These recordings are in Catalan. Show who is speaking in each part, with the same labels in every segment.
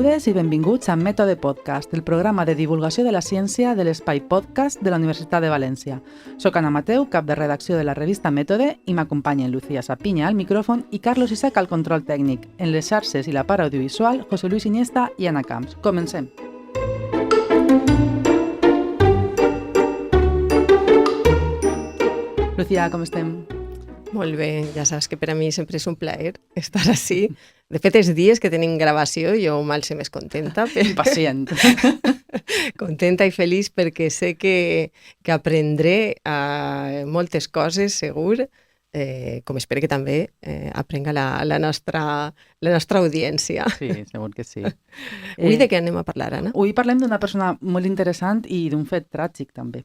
Speaker 1: Benvingudes i benvinguts a Mètode Podcast, el programa de divulgació de la ciència de l'Espai Podcast de la Universitat de València. Soc Ana Mateu, cap de redacció de la revista Mètode, i m'acompanyen Lucía Sapinya al micròfon i Carlos Isaac al control tècnic. En les xarxes i la part audiovisual, José Luis Iniesta i Anna Camps. Comencem. Lucía, com estem?
Speaker 2: Molt bé, ja saps que per a mi sempre és un plaer estar així. De fet, els dies que tenim gravació jo mal se més contenta.
Speaker 1: Pacient.
Speaker 2: Contenta i feliç perquè sé que aprendré moltes coses, segur, com espero que també aprenga la nostra audiència.
Speaker 1: Sí, segur que sí.
Speaker 2: Avui de què anem a parlar, Anna?
Speaker 1: Avui parlem d'una persona molt interessant i d'un fet tràgic, també.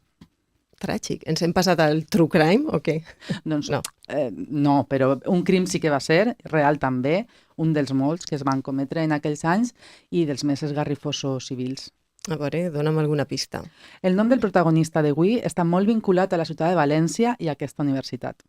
Speaker 2: Tràgic? Ens hem passat al true crime o què?
Speaker 1: Doncs
Speaker 2: no.
Speaker 1: No, però un crim sí que va ser, real també, un dels molts que es van cometre en aquells anys i dels més esgarrifosos civils.
Speaker 2: A veure, dona'm alguna pista.
Speaker 1: El nom del protagonista d'avui està molt vinculat a la ciutat de València i a aquesta universitat.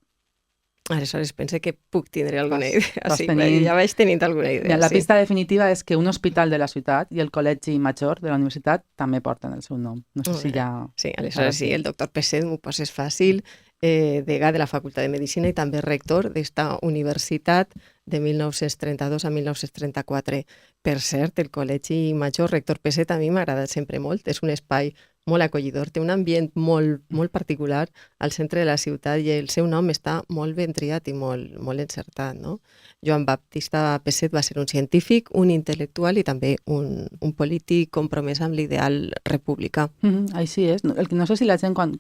Speaker 2: Aleshores pense que puc tindre alguna idea. Sí,
Speaker 1: tenint...
Speaker 2: ja vaig tenint alguna idea.
Speaker 1: La pista definitiva és que un hospital de la ciutat i el Col·legi Major de la universitat també porten el seu nom. No sé si ja...
Speaker 2: Sí, aleshores sí, el doctor Peset m'ho poses fàcil, degà de la Facultat de Medicina i també rector d'esta universitat de 1932 a 1934. Per cert, el Col·legi Major Rector Peset a mi m'ha agradat sempre molt, és un espai molt acollidor, té un ambient molt particular al centre de la ciutat i el seu nom està molt ben triat i molt encertat, no? Joan Baptista Peset va ser un científic, un intel·lectual i també un polític compromès amb l'ideal republicà.
Speaker 1: Així és. No sé si la gent quan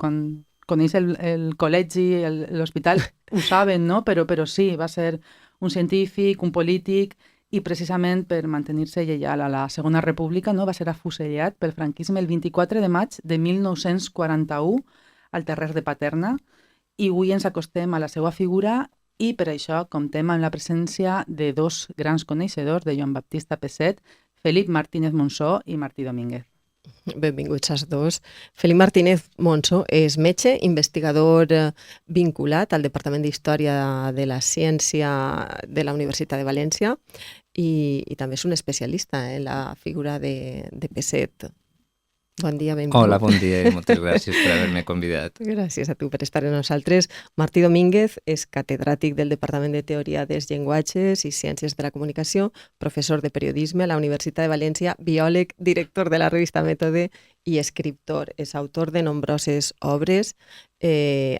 Speaker 1: coneix el col·legi, l'hospital, ho saben, no? Però sí, va ser un científic, un polític, i precisament per mantenir-se lleial a la Segona República no va ser afusellat pel franquisme el 24 de maig de 1941 al Terrer de Paterna, i avui ens acostem a la seva figura i per això comptem amb la presència de dos grans coneixedors de Joan Baptista Peset, Felip Martínez Monsó i Martí Domínguez.
Speaker 2: Benvinguts els dos. Felip Martínez Monsó és metge, investigador vinculat al Departament d'Història de la Ciència de la Universitat de València i també és un especialista en la figura de Peset. Bon dia, benvingut.
Speaker 3: Hola, bon dia i moltes gràcies per haver-me convidat.
Speaker 2: Gràcies a tu per estar amb nosaltres. Martí Domínguez és catedràtic del Departament de Teoria dels Llenguatges i Ciències de la Comunicació, professor de periodisme a la Universitat de València, biòleg, director de la revista Mètode i escriptor. És autor de nombroses obres.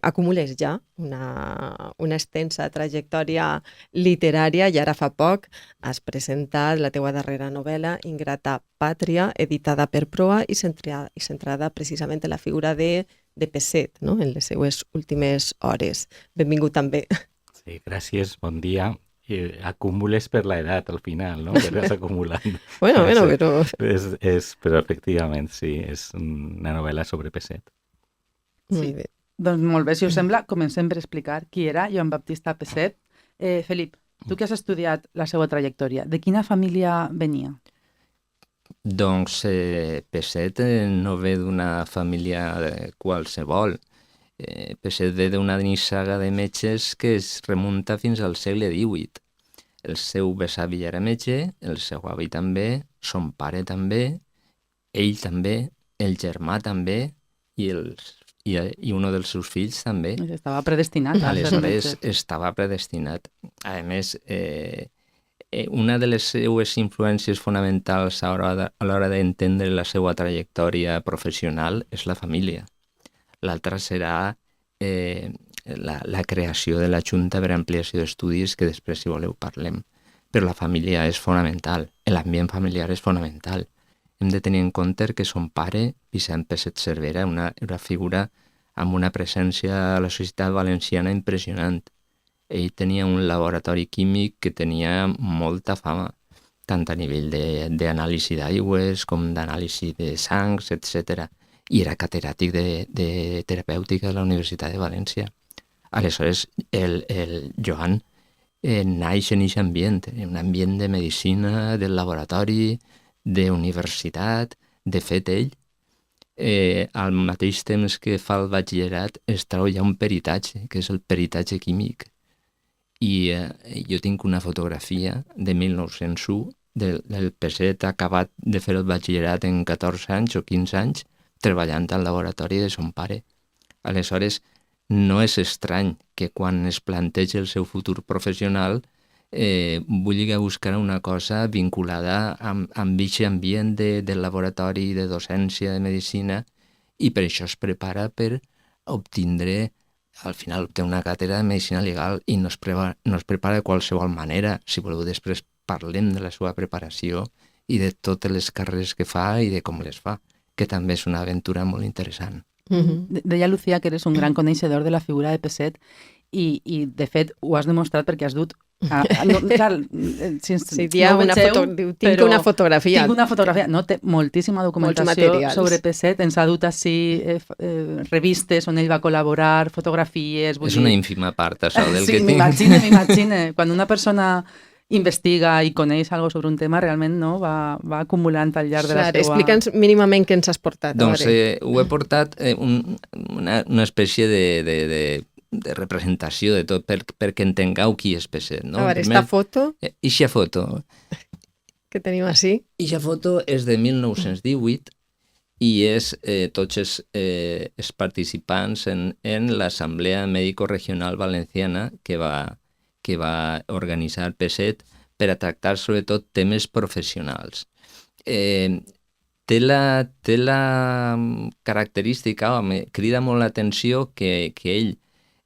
Speaker 2: Acumules ja una extensa trajectòria literària i ara fa poc has presentat la teua darrera novel·la, Ingrata Pàtria, editada per Proa i centrada precisament en la figura de Peset, no? En les seues últimes hores. Benvingut també.
Speaker 4: Sí, gràcies, bon dia. Acumules per l'edat al final, no? Que vas acumulant.
Speaker 2: Bueno, però...
Speaker 4: Però efectivament, sí, és una novel·la sobre Peset.
Speaker 2: Molt bé.
Speaker 1: Doncs molt bé, si us sembla, comencem per explicar qui era Joan Baptista Peset. Felip, tu que has estudiat la seva trajectòria, de quina família venia?
Speaker 3: Doncs Peset no ve d'una família qualsevol. Peset ve d'una nissaga de metges que es remunta fins al segle XVIII. El seu besavi era metge, el seu avi també, son pare també, ell també, el germà també i un dels seus fills també.
Speaker 1: Estava predestinat.
Speaker 3: Aleshores estava predestinat. A més, una de les seues influències fonamentals a l'hora d'entendre la seva trajectòria professional és la família. L'altra serà la creació de la Junta per a Ampliació d'Estudis, que després, si voleu, parlem. Però la família és fonamental, l'ambient familiar és fonamental. Hem de tenir en compte que son pare, Vicent Peset Cervera, una figura amb una presència a la societat valenciana impressionant. Ell tenia un laboratori químic que tenia molta fama, tant a nivell d'anàlisi d'aigües com d'anàlisi de sangs, etc. I era catedràtic de terapèutica de la Universitat de València. Aleshores, el Joan naix en aquest ambient, un ambient de medicina, del laboratori, d'universitat. De fet, ell, al mateix temps que fa el batxillerat, es treu ja un peritatge, que és el peritatge químic. I jo tinc una fotografia de 1901 del PSET, ha acabat de fer el batxillerat en 14 anys o 15 anys, treballant al laboratori de son pare. Aleshores, no és estrany que quan es plantegi el seu futur professional vulgui buscar una cosa vinculada amb aquest ambient del laboratori, de docència, de medicina, i per això es prepara per obtindre, al final, obté una càtedra de medicina legal i no es prepara de qualsevol manera. Si voleu, després parlem de la seva preparació i de totes les carreres que fa i de com les fa, que també és una aventura molt interessant.
Speaker 1: Deia Lucía que eres un gran coneixedor de la figura de Peset i de fet ho has demostrat perquè has dut
Speaker 2: tinc una fotografia.
Speaker 1: Tinc una fotografia. No, té moltíssima documentació sobre Peset. Ens ha dut així revistes on ell va col·laborar, fotografies...
Speaker 3: És una ínfima part, això, del que tinc.
Speaker 1: M'imagine. Quan una persona investiga i coneix algo sobre un tema, realment no va acumulant al llarg de la seva...
Speaker 2: Explica'ns mínimament què ens has portat.
Speaker 3: Doncs ho he portat una espècie de representació de tot perquè entengueu qui és Peset. No?
Speaker 2: A veure, esta foto...
Speaker 3: Ixa foto.
Speaker 2: Que tenim així.
Speaker 3: Ixa foto és de 1918 i és tots els participants en l'Assemblea Médico-Regional Valenciana que va organitzar Peset per a tractar sobretot temes professionals. Té la característica, me crida molt l'atenció que ell,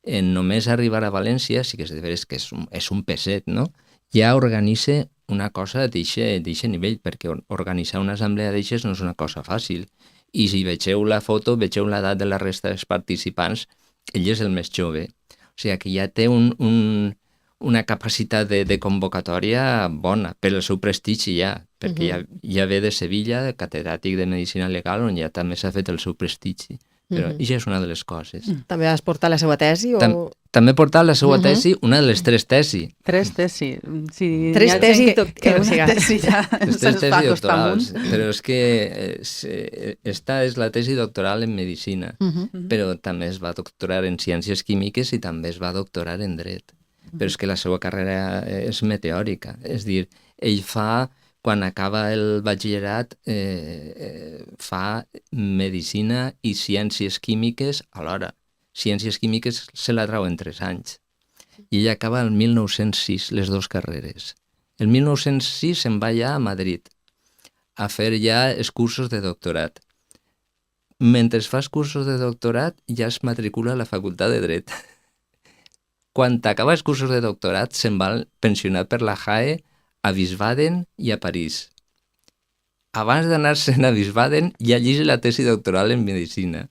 Speaker 3: en només arribar a València, sí que és de veres que és un Peset, no? Ja organitza una cosa d'aquest nivell, perquè organitzar una assemblea d'aixes no és una cosa fàcil. I si vegeu la foto, vegeu l'edat de la resta dels participants, ell és el més jove. O sigui que ja té una capacitat de convocatòria bona, per el seu prestigi ja, perquè ja ve de Sevilla, catedràtic de Medicina Legal, on ja també s'ha fet el seu prestigi. Però això és una de les coses.
Speaker 2: També has portat la seva tesi?
Speaker 3: També he portat la seva tesi, una de les 3 tesis.
Speaker 1: 3 tesis. Si
Speaker 2: 3 tesis
Speaker 1: que una tesi ja se'ls fa costar amunt.
Speaker 3: Però és que esta és la tesi doctoral en medicina, però també es va doctorar en ciències químiques i també es va doctorar en dret. Però és que la seva carrera és meteòrica. És dir, ell quan acaba el batxillerat, fa medicina i ciències químiques alhora. Ciències químiques se la trau en 3 anys. I ell acaba el 1906, les 2 carreres. El 1906 se'n va ja a Madrid a fer ja els cursos de doctorat. Mentre fas cursos de doctorat, ja es matricula a la Facultat de Dret. Quan acaba els cursos de doctorat, se'n va pensionat per la JAE a Wiesbaden i a París. Abans d'anar-se'n a Wiesbaden ja llegeix la tesi doctoral en medicina.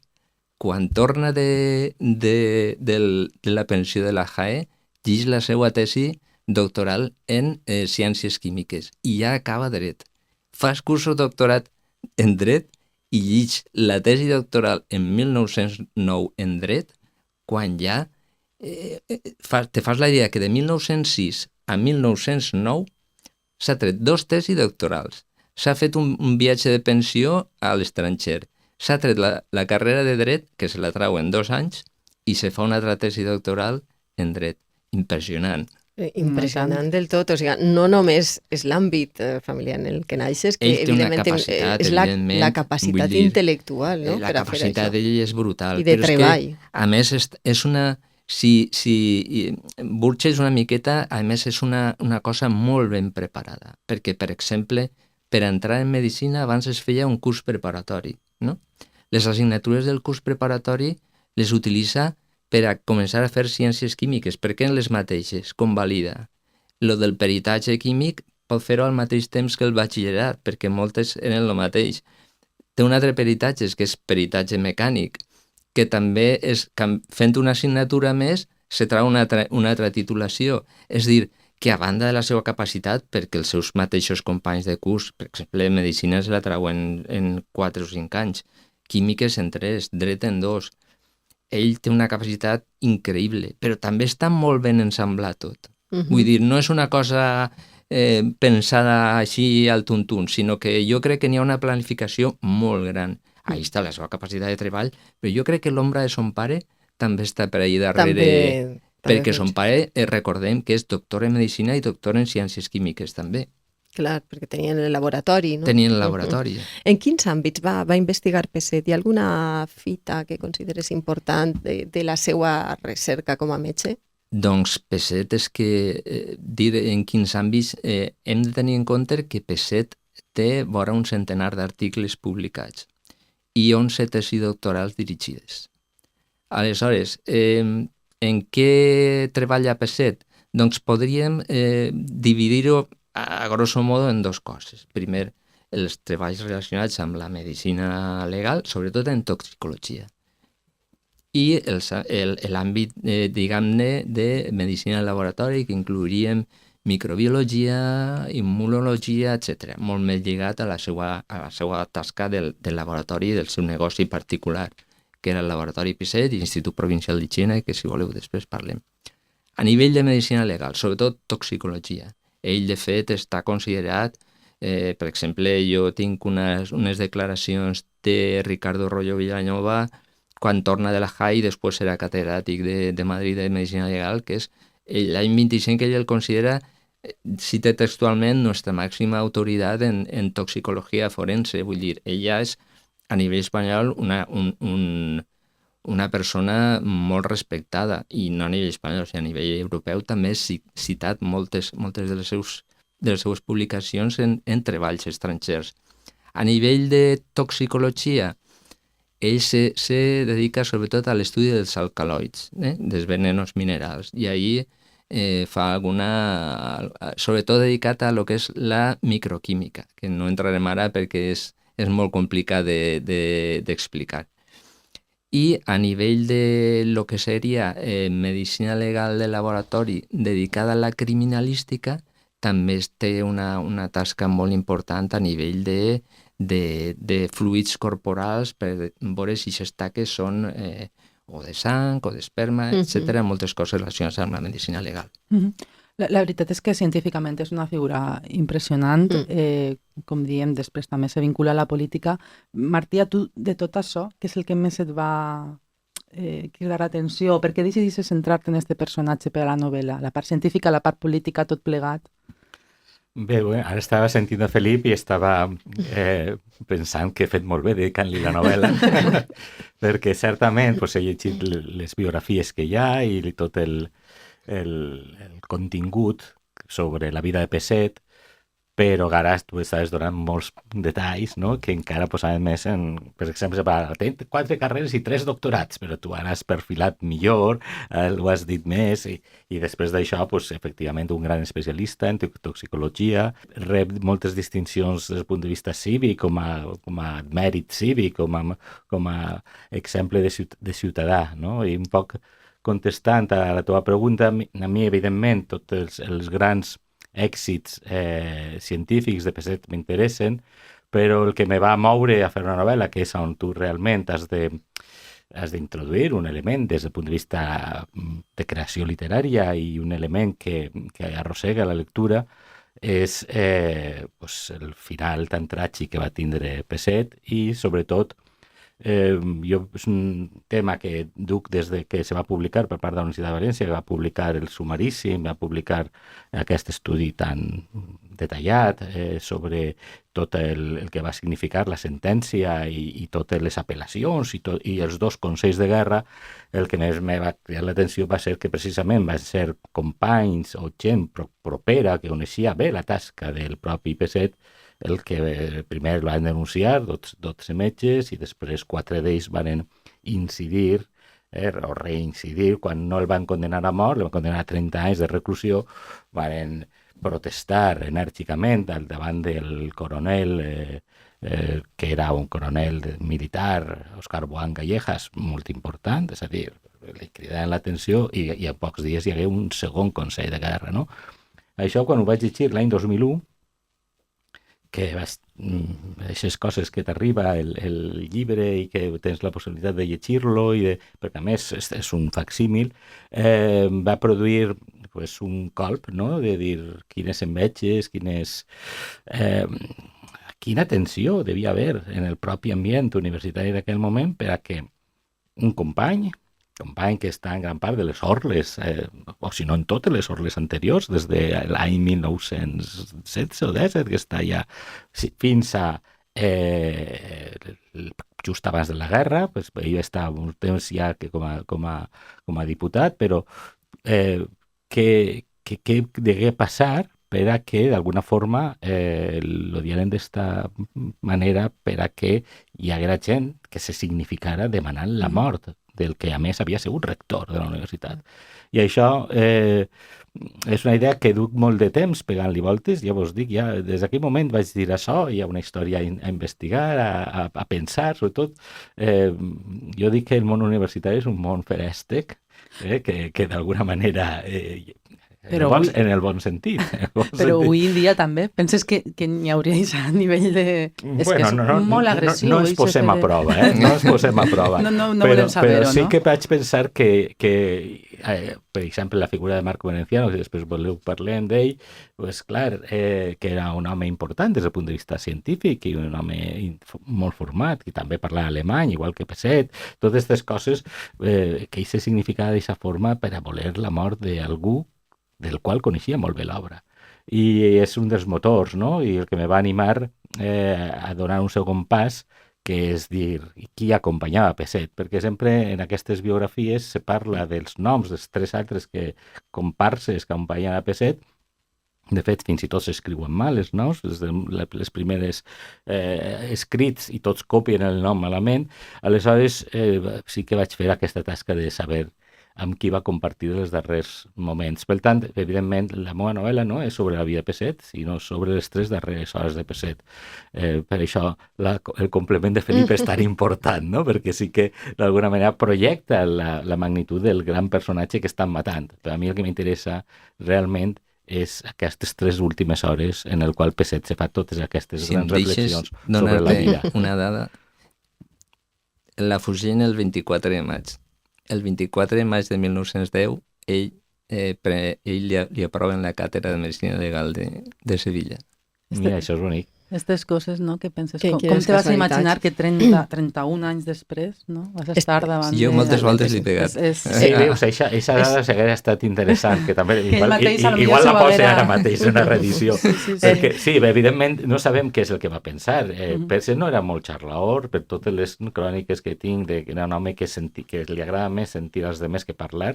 Speaker 3: Quan torna de la pensió de la JAE, llegeix la seva tesi doctoral en ciències químiques i ja acaba dret. Fas cursos de doctorat en dret i llegeix la tesi doctoral en 1909 en dret, quan ja te fas la idea que de 1906 a 1909 s'ha tret 2 tesis doctorals, s'ha fet un viatge de pensió a l'estranger, s'ha tret la carrera de dret, que se la trau en 2 anys, i se fa una altra tesi doctoral en dret. Impressionant.
Speaker 2: Impressionant del tot, o sigui, no només és l'àmbit familiar en el que naixes, que evidentment és la capacitat intel·lectual, no?
Speaker 3: La capacitat d'ell és brutal.
Speaker 2: I de treball.
Speaker 3: A més, és una... Si Burge una miqueta, a més és una cosa molt ben preparada, perquè, per exemple, per entrar en medicina abans es feia un curs preparatori, no? Les assignatures del curs preparatori les utilitza per a començar a fer ciències químiques, perquè en les mateixes, convalida. Lo del peritatge químic pot fer-ho al mateix temps que el batxillerat, perquè moltes eren el mateix. Té un altre peritatge, que és peritatge mecànic, que també és, fent una assignatura més, se trau una altra titulació. És dir, que a banda de la seva capacitat, perquè els seus mateixos companys de curs, per exemple, medicina se la trauen en 4 o 5 anys, químiques en 3, dret en 2. Ell té una capacitat increïble, però també està molt ben ensamblat tot. Vull dir, no és una cosa pensada així al tuntun, sinó que jo crec que n'hi ha una planificació molt gran. Ahí està la seva capacitat de treball, però jo crec que l'ombra de son pare també està per allà darrere, perquè son pare, recordem que és doctor en medicina i doctor en ciències químiques també.
Speaker 2: Clar, perquè tenien el laboratori, no?
Speaker 3: Tenien el laboratori.
Speaker 2: En quins àmbits va investigar Peset? Hi ha alguna fita que consideres important de la seva recerca com a metge?
Speaker 3: Doncs Peset és que dir en quins àmbits hem de tenir en compte que Peset té vora un centenar d'articles publicats i 11 tesis doctorals dirigides. Aleshores, en què treballa Peset? Doncs podríem dividir-ho a grosso modo en dues coses. Primer, els treballs relacionats amb la medicina legal, sobretot en toxicologia. I l'àmbit, diguem-ne, de medicina de laboratori, que inclouríem microbiologia, immunologia, etc. Molt més lligat a la seva tasca del laboratori i del seu negoci particular, que era el laboratori Peset i l'Institut Provincial d'Higiene, que si voleu després parlem. A nivell de medicina legal, sobretot toxicologia, ell de fet està considerat, per exemple, jo tinc unes declaracions de Ricardo Rollo Villanueva quan torna de la JAI i després serà catedràtic de Madrid de Medicina Legal, que és l'any 25 ell el considera, cita textualment, nuestra màxima autoritat en toxicologia forense. Vull dir, ella és a nivell espanyol una persona molt respectada, i no a nivell espanyol, sinó a nivell europeu també és citat moltes de les seues publicacions en treballs estrangers. A nivell de toxicologia, ell se dedica sobretot a l'estudi dels alcaloids, dels venenos minerals, i ahir fa sobretot dedicat a lo que és la microquímica, que no entrarem ara perquè és molt complicat d'explicar. I a nivell de lo que seria medicina legal de laboratori dedicada a la criminalística, també té una tasca molt important a nivell de fluids corporals per veure si aquestes taques són o de sang o d'esperma, etc. Moltes coses relacionades amb la medicina legal.
Speaker 1: La veritat és que científicament és una figura impressionant, com diem, després també se vincula a la política. Martí, a tu, de tot això, què és el que més et va cridar l'atenció? Per què decidissis centrar-te en aquest personatge per a la novel·la? La part científica, la part política, tot plegat?
Speaker 4: Bé, ara estava sentint a Felip i estava pensant que he fet molt bé dedicant-li la novel·la, perquè certament he llegit les biografies que hi ha i tot el contingut sobre la vida de Peset, però ara tu estaves donant molts detalls, no? Que encara posaven més per exemple, té 4 carreres i 3 doctorats, però tu ara has perfilat millor, ho has dit més, i després d'això, efectivament, un gran especialista en toxicologia, rep moltes distincions des del punt de vista cívic, com a mèrit cívic, com a exemple de ciutadà, no? I un poc contestant a la teva pregunta, a mi, evidentment, tots els grans èxits científics de Peset m'interessen, però el que me va moure a fer una novel·la, que és on tu realment has d'introduir un element des del punt de vista de creació literària i un element que arrossega la lectura, és el final tan tràgic que va tindre Peset i, sobretot, és un tema que duc des que se va publicar per part de la Universitat de València, que va publicar el Sumaríssim, va publicar aquest estudi tan detallat sobre tot el que va significar la sentència i totes les apel·lacions i els 2 consells de guerra. El que més me va cridar l'atenció va ser que precisament van ser companys o gent propera que coneixia bé la tasca del propi Peset el que primer van denunciar 12 metges i després 4 d'ells van incidir o reincidir quan no el van condenar a mort, el van condenar a 30 anys de reclusió, van protestar enèrgicament davant del coronel que era un coronel militar, Óscar Boán Gallejas, molt important, és a dir, li cridaven l'atenció i a pocs dies hi hagué un segon consell de guerra, no? Això quan ho vaig llegir l'any 2001, que aquestes coses que t'arriba el llibre i que tens la possibilitat de llegir-lo, perquè a més és un facsímil, va produir un colp, no? De dir quines enveges, quina tensió devia haver en el propi ambient universitari d'aquell moment per a que un company company que està en gran part de les orles, o si no en totes les orles anteriors, des de l'any 1916 o 17, que està ja fins a just abans de la guerra, pues, ell està un temps ja que com a diputat, però què degué passar per a que d'alguna forma lo diaren d'esta manera per a que hi haguera gent que se significara demanant la mort del que a més havia sigut rector de la universitat. I això és una idea que duc molt de temps pegant-li voltes, ja vos dic, ja des d'aquell moment vaig dir això, hi ha una història a investigar, a pensar, sobretot jo dic que el món universitari és un món ferèstec, que d'alguna manera en el bon sentit.
Speaker 1: Però avui en dia també, penses que n'hi hauria a nivell de... És que és molt agressiu.
Speaker 4: No ens posem a prova, no ens posem a prova.
Speaker 1: No volem saber-ho,
Speaker 4: però sí
Speaker 1: no?
Speaker 4: que vaig pensar que per exemple, la figura de Marco Valenciano, si després voleu parlem d'ell, pues clar, que era un home important des del punt de vista científic i un home molt format, que també parlava alemany, igual que Pesset, totes aquestes coses que ell se significava d'aquesta forma per a voler la mort d'algú del qual coneixia molt bé l'obra. I és un dels motors, no? I el que me va animar a donar un segon pas, que és dir, qui acompanyava Pesset, perquè sempre en aquestes biografies se parla dels noms dels tres altres comparses que acompanyen a Pesset. De fet, fins i tot s'escriuen mal els noms, des de les primeres escrits, i tots copien el nom malament. Aleshores, sí que vaig fer aquesta tasca de saber amb qui va compartir els darrers moments. Per tant, evidentment, la meva novel·la no és sobre la vida de Pesset, sinó sobre les 3 darreres hores de Pesset. Per això el complement de Felipe és tan important, no? Perquè sí que d'alguna manera projecta la magnitud del gran personatge que estan matant. Però a mi el que m'interessa realment és aquestes 3 últimes hores en el qual Pesset se fa totes aquestes grans reflexions sobre la vida.
Speaker 3: Una dada. La fugen el 24 de maig. El 24 de maig de 1910, ell li aproven la càtedra de Medicina Legal de Sevilla.
Speaker 4: Mira, això és bonic.
Speaker 1: Aquestes coses, no?, que penses,
Speaker 2: Que
Speaker 1: com te vas a imaginar que 31 anys després, no?, vas a estar davant
Speaker 3: jo moltes voltes li he pegat.
Speaker 4: Sí, veus, eixa dada s'hauria estat interessant, que també igual la posa ara mateix una reedició. Perquè, sí, evidentment no sabem què és el que va pensar. Pesset no era molt xarlaor, per totes les cròniques que tinc, que era un home que li agrada més sentir els demés que parlar.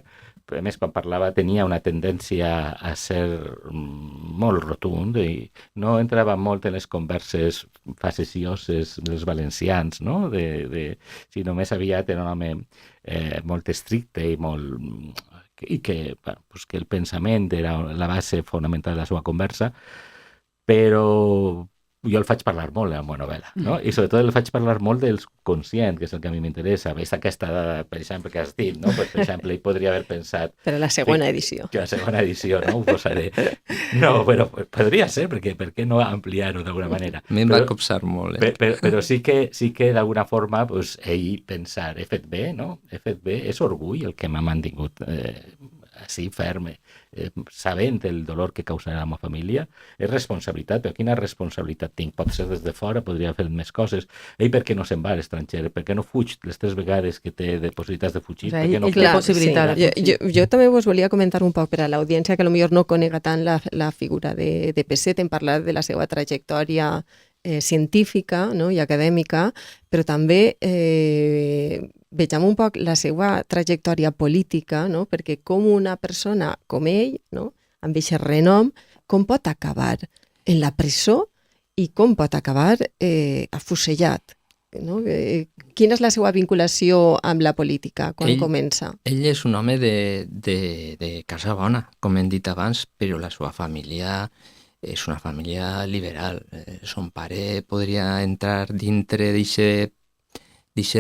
Speaker 4: A més, quan parlava tenia una tendència a ser molt rotund i no entrava molt en les converses facetioses dels valencians, no? Si només havia era un home molt estricte i que el pensament era la base fonamental de la seva conversa, però jo el faig parlar molt en la meva novel·la, no? I sobretot el faig parlar molt del conscient, que és el que a mi m'interessa. Veus aquesta dada, per exemple, que has dit, no? Pues, per exemple, ell podria haver pensat...
Speaker 2: Per a la segona edició.
Speaker 4: Que la segona edició, no? Ho posaré. No, però podria ser, perquè per què no ampliar-ho d'alguna manera?
Speaker 3: A mi em va copsar molt,
Speaker 4: Però sí que d'alguna forma pues, ell pensar, he fet bé, no? He fet bé, és orgull el que m'ha mantingut així ferme, sabent el dolor que causarà a la meva família, és responsabilitat, però quina responsabilitat tinc? Pot ser des de fora, podria fer més coses. Ell per què no se'n va a l'estranger? Per què no fuig les 3 vegades que té de possibilitats de fugir?
Speaker 1: Ell té possibilitat de fugir.
Speaker 2: Jo també vos volia comentar un poc per a l'audiència que potser no conega tant la figura de Pesset, en parlar de la seva trajectòria científica, no?, i acadèmica, però també vegem un poc la seva trajectòria política, no?, perquè com una persona com ell, no?, amb aquest renom, com pot acabar en la presó i com pot acabar afusellat, no? Quina és la seva vinculació amb la política quan comença?
Speaker 3: Ell és un home de casa bona, com hem dit abans, però la seva família és una família liberal. Son pare podria entrar dintre d'aquest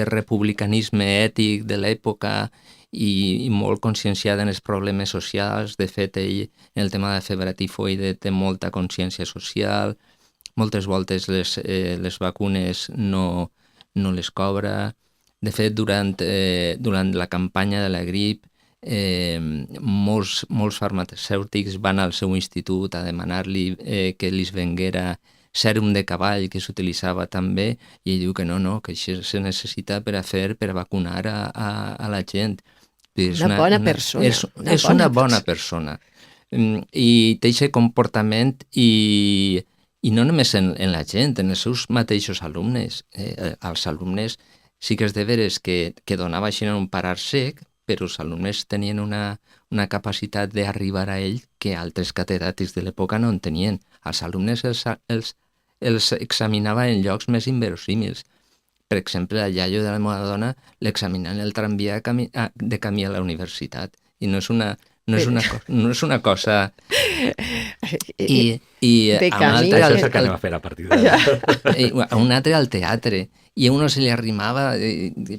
Speaker 3: republicanisme ètic de l'època i molt conscienciat en els problemes socials. De fet, ell, en el tema de la febre tifoide, té molta consciència social. Moltes voltes les vacunes no les cobra. De fet, durant la campanya de la grip, molts farmacèutics van al seu institut a demanar-li que li venguera sèrum de cavall, que s'utilitzava també, i ell diu que no, que això se necessita per vacunar a la gent. És
Speaker 2: Una bona persona.
Speaker 3: És una bona persona. I té aquest comportament i no només en la gent, en els seus mateixos alumnes. Els alumnes sí que és de veres que donava així un parar sec, però els alumnes tenien una capacitat d'arribar a ell que altres catedràtics de l'època no en tenien. Els alumnes els examinava en llocs més inverosímils. Per exemple, el iaio de la meva dona l'examina en el tramvia de camí a la universitat. I no és una cosa... I
Speaker 2: de camí...
Speaker 4: Això és el que anem a fer a partir d'ara.
Speaker 3: A un altre al teatre. I a uno se li arrimava,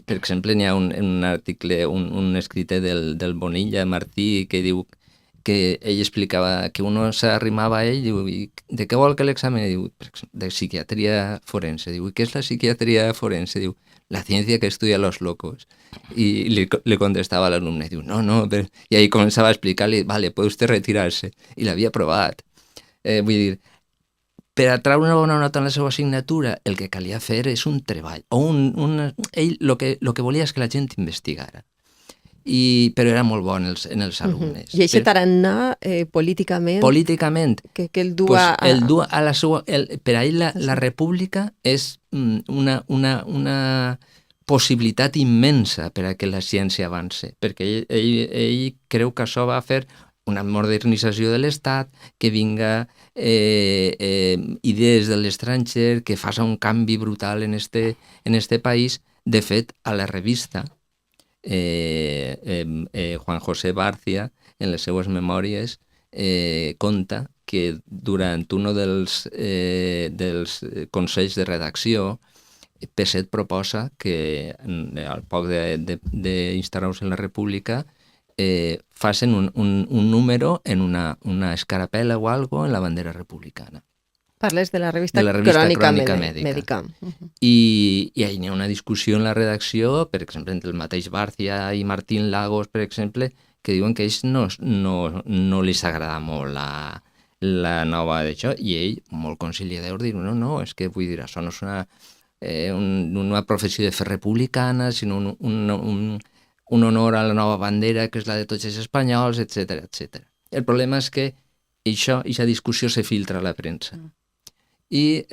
Speaker 3: per exemple, n'hi ha un article, un escrit del Bonilla, Martí, que diu que ell explicava que uno s'arrimava a ell i diu, de què vol que l'examen? Diu, de psiquiatria forense. Diu, i què és la psiquiatria forense? Diu, la ciencia que estudia los locos. Y le contestaba al alumne, diu, no, pero... y ahí comenzaba a explicarle, vale, puede usted retirarse. I l'havia provat. Vull dir, per a treure una bona nota en la seva assignatura, el que calia fer és un treball. Ell el que volia és que la gent investigara. Però era molt bon en els alumnes.
Speaker 2: I aquest tarannà políticament...
Speaker 3: Políticament,
Speaker 2: que el du
Speaker 3: pues, a la seva... Per a ell la república és una possibilitat immensa per a que la ciència avance, perquè ell creu que això va fer una modernització de l'Estat, que vinga idees de l'estranger, que faça un canvi brutal en este país. De fet, a la revista, Juan José Bárcia, en les seues memòries, conta que durant un dels consells de redacció, Peset proposa que, al poc d'instal·lar-se en la República, facin un número en una escarapel·la o algo en la bandera republicana.
Speaker 2: Parles de la revista Crònica Mèdica.
Speaker 3: I hi ha una discussió en la redacció, per exemple, entre el mateix Bárcia i Martín Lagos, per exemple, que diuen que a ells no li s'agrada molt la nova d'això, i ell, molt conciliador, diu, no, és que vull dir, això no és una professió de fe republicana, sinó un honor a la nova bandera, que és la de tots els espanyols, etc. El problema és que aquesta discussió se filtra a la premsa. I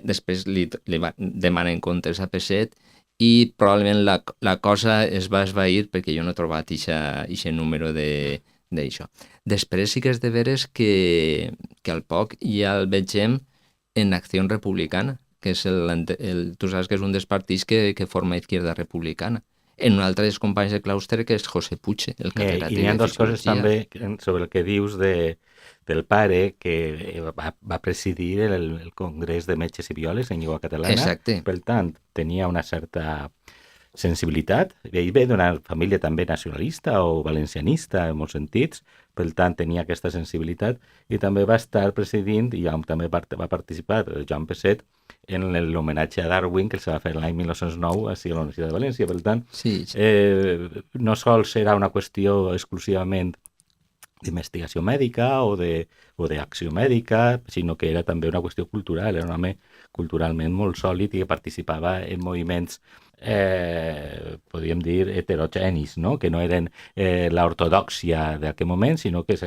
Speaker 3: després li demanen comptes a Peset i probablement la cosa es va esvair perquè jo no he trobat aquest número d'això. Després sí que és de veres que al poc ja el vegem en Acció Republicana, que és tu saps que és un dels partits que forma Izquierda Republicana. En un altre dels companys de claustre, que és José Puig, el catedràtic de Fisiologia.
Speaker 4: I hi ha dues coses també sobre el que dius del pare, que va presidir el Congrés de Metges i Biòlegs en llengua catalana.
Speaker 3: Exacte.
Speaker 4: Per tant, tenia una certa sensibilitat. Ell ve d'una família també nacionalista o valencianista en molts sentits, per tant tenia aquesta sensibilitat, i també va estar presidint, i també va participar Joan Peset, en l'homenatge a Darwin que se va fer l'any 1909 a la Universitat de València. Per tant, no sols era una qüestió exclusivament d'investigació mèdica o d'acció mèdica, sinó que era també una qüestió cultural, era un home culturalment molt sòlid i que participava en moviments, podríem dir, heterogenis, no? Que no eren l'ortodòxia d'aquell moment, sinó que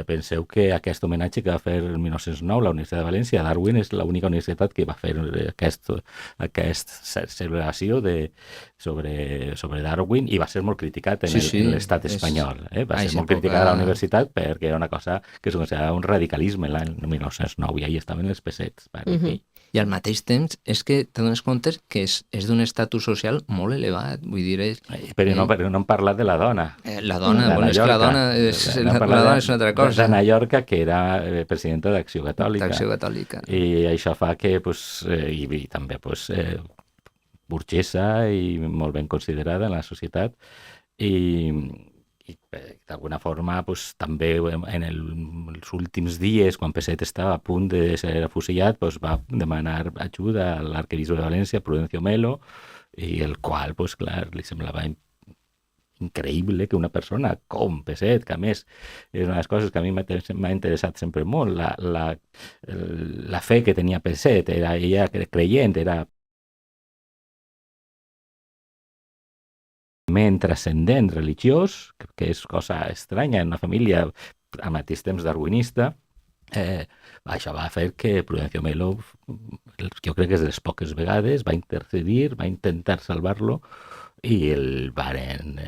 Speaker 4: penseu que aquest homenatge que va fer el 1909 la Universitat de València, Darwin, és l'única universitat que va fer aquesta celebració sobre Darwin, i va ser molt criticat en l'estat espanyol. Va ser molt criticat a la universitat perquè era una cosa que es considerava un radicalisme l'any 1909, i ahí estaven els pesets.
Speaker 3: I al mateix temps és que t'adones compte que és d'un estatus social molt elevat, vull dir...
Speaker 4: Però no hem parlat de la dona.
Speaker 3: La dona, és que la dona és una altra cosa.
Speaker 4: D'Anna Llorca, que era presidenta d'Acció Catòlica.
Speaker 3: D'Acció Catòlica.
Speaker 4: I això fa que, i també, burgesa i molt ben considerada en la societat, i d'alguna forma també en els últims dies, quan Peset estava a punt de ser afusellat, va demanar ajuda a l'arquebisbe de València, Prudencio Melo, i el qual, clar, li semblava increïble que una persona com Peset, que a més és una de les coses que a mi m'ha interessat sempre molt, la fe que tenia Peset, ella creient, era transcendent religiós, que és cosa estranya en una família al mateix temps darwinista. Això va fer que Prudencio Melo, jo crec que és de les poques vegades, va intercedir, va intentar salvar-lo i el varen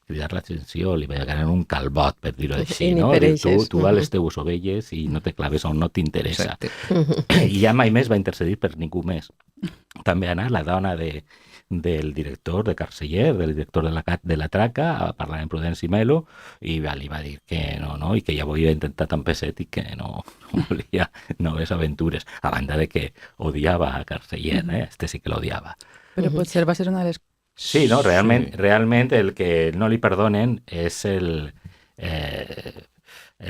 Speaker 4: cridar l'atenció, li varen un calbot, per dir-ho així, no? Tu vas les teues ovelles i no te claves on no t'interessa. I ja mai més va intercedir per ningú més. També ha anat la dona del director de Carceller, del director de la Traca, a parlar amb Prudenci Melo, i li va dir que no, i que ja ho havia intentat amb Peset i que no volia noves aventures, a banda de que odiava a Carceller, este sí que l'odiava.
Speaker 1: Però potser va ser una de les...
Speaker 4: Sí, no, realment el que no li perdonen és el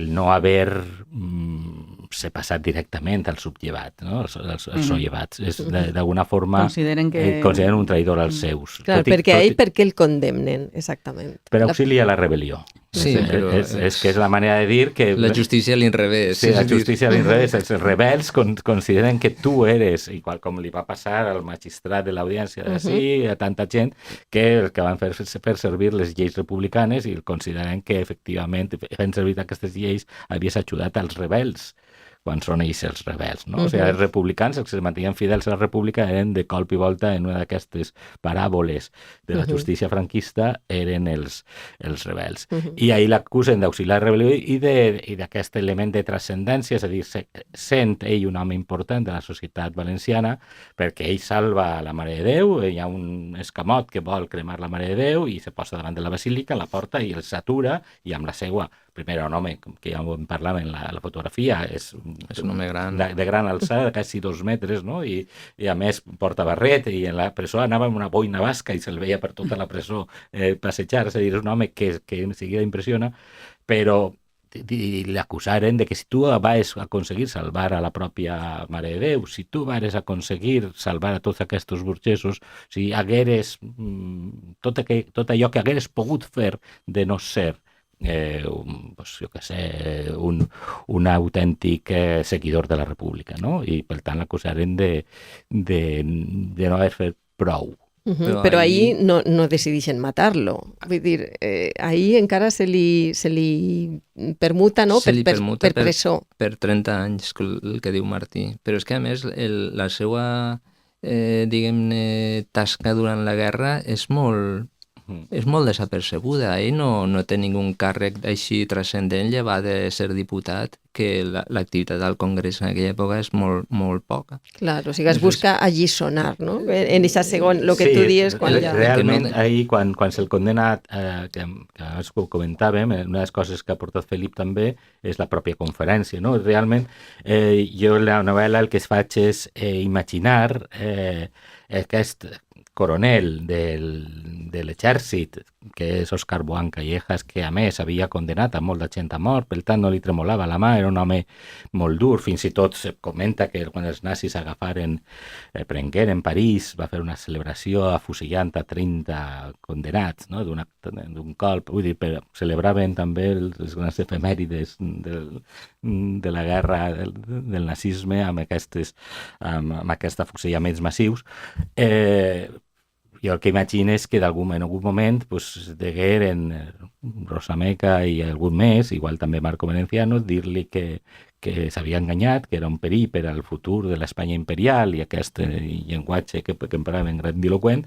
Speaker 4: no haver-se passat directament al subllevat, no? Els sollevats. D'alguna forma consideren un traïdor als seus.
Speaker 2: Clar, perquè a ell per què el condemnen, exactament?
Speaker 4: Per auxili a la rebel·lió.
Speaker 3: Sí, però
Speaker 4: és que és la manera de dir que...
Speaker 3: La justícia a l'inrevés.
Speaker 4: Sí, la justícia a l'inrevés. Els rebels consideren que tu eres, igual com li va passar al magistrat de l'audiència d'ací, a tanta gent, que el que van fer servir les lleis republicanes i consideren que, efectivament, fent servir aquestes lleis, havies ajudat als rebels quan són ells els rebels, no? O sigui, els republicans, els que es mantenien fidels a la república, eren de colp i volta en una d'aquestes paràboles de la justícia franquista, eren els rebels. I ahir l'acusen d'auxiliar la rebel·lió i d'aquest element de transcendència, és a dir, sent ell un home important de la societat valenciana, perquè ell salva la Mare de Déu, hi ha un escamot que vol cremar la Mare de Déu i se posa davant de la basílica, la porta i el s'atura, i amb la seua primer un home, que ja en parlàvem en la fotografia, és
Speaker 3: un home gran.
Speaker 4: De gran alçada, quasi 2 metres, no? I a més porta barret, i en la presó anava amb una boina basca i se'l veia per tota la presó passejar, és a dir, és un home que enseguida impressiona, però l'acusaren de que si tu vas aconseguir salvar a la pròpia Mare de Déu, si tu vas aconseguir salvar a tots aquests burgesos, si hagueres tot allò que hagueres pogut fer de no ser jo què sé, un autèntic seguidor de la república, no? I per tant l'acusaren de no haver fet prou.
Speaker 2: Però ahir no decideixen matar-lo. Vull dir, ahir encara se li permuta, no? Per presó.
Speaker 3: Per 30 anys, el que diu Martí. Però és que, a més, la seva, diguem-ne, tasca durant la guerra és molt desapercebuda. Ell no té ningú càrrec així transcendent, llevat de ser diputat, que l'activitat al Congrés en aquella època és molt poca.
Speaker 2: Clar, o sigui, es busca alliçonar, no? En aquesta segon, el que tu dius...
Speaker 4: Realment, ahir, quan se'l condena, que abans ho comentàvem, una de les coses que ha portat Felip també és la pròpia conferència, no? Realment, jo en la novel·la el que es faig és imaginar aquest coronel de l'exèrcit, que és Òscar Boán Callejas, que a més havia condenat a molta gent a mort, per tant no li tremolava la mà, era un home molt dur, fins i tot se comenta que quan els nazis prengueren París, va fer una celebració afusellant a 30 condenats, no? d'un colp, vull dir, celebraven també les grans efemèrides de la guerra del nazisme amb aquests afusellaments massius. Jo el que imagino és que en algun moment degueren Rosameca i algun més, igual també Marco Menenciano, dir-li que s'havia enganyat, que era un perill per al futur de l'Espanya imperial i aquest llenguatge que empraven grandiloquent,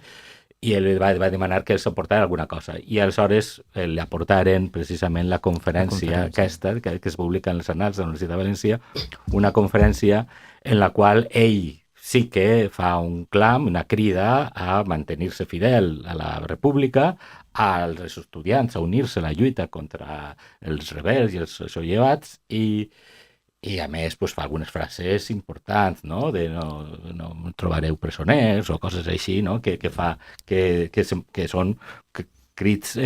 Speaker 4: i ell va demanar que els aportara alguna cosa. I aleshores li aportaren precisament la conferència aquesta, que es publica en els annals de la Universitat de València, una conferència en la qual ell sí que fa un clam, una crida a mantenir-se fidel a la república, als estudiants a unir-se a la lluita contra els rebels i els sollevats, i a més fa algunes frases importants, no? De no trobareu presoners o coses així, no? Que són crits